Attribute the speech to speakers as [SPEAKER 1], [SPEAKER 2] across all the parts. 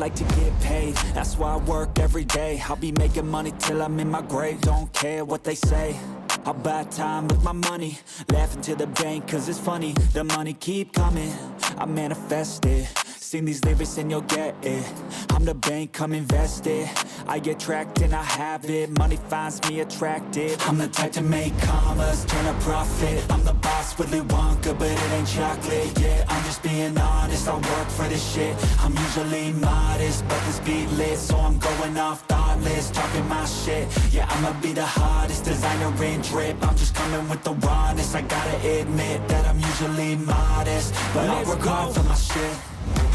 [SPEAKER 1] like to get paid, that's why I work every day. I'll be making money till I'm in my grave. Don't care what they say, I'll buy time with my money. Laughing to the bank cause it's funny. The money keep coming, I manifest it. Sing these lyrics and you'll get it. I'm the bank, come invest it. I get tracked and I have it. Money finds me attractive. I'm the type to make commas, turn a profit. I'm the boss, Willy Wonka, but it ain't chocolate. Yeah, I'm just being honest, I work for this shit. I'm usually modest, but this beat lit, so I'm going off thoughtless, talking my shit. Yeah, I'ma be the hottest designer in drip. I'm just coming with the rawness. I gotta admit that I'm usually modest, but I work hard for my shit.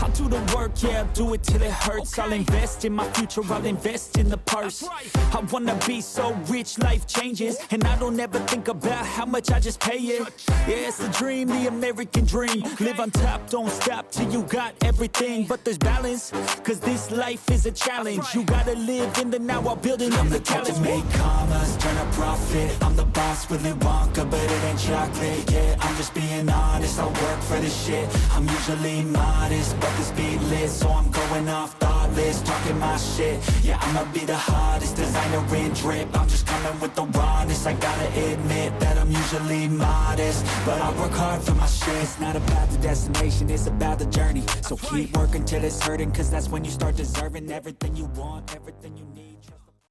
[SPEAKER 1] I'll do the work, yeah, I'll do it till it hurts. I'll invest in my future, I'll invest in the purse. I wanna be so rich, life changes, and I don't ever think about how much I just pay it. Yeah, it's the dream, the American dream. Live on top, don't stop till you got everything. But there's balance, cause this life is a challenge. You gotta live in the now while building up the talent. I'm the type to make commas, turn a profit. I'm the boss, Willy Wonka, but it ain't chocolate. Yeah, I'm just being honest, I work for this shit. I'm usually modest, but this beat lit, so I'm going off thoughtless, talking my shit. Yeah, I'ma be the hottest designer in drip. I'm just coming with the rawness. I gotta admit that I'm usually modest, but I work hard for my shit. It's not about the destination, it's about the journey. So keep working till it's hurting, cause that's when you start deserving everything you want, everything you need.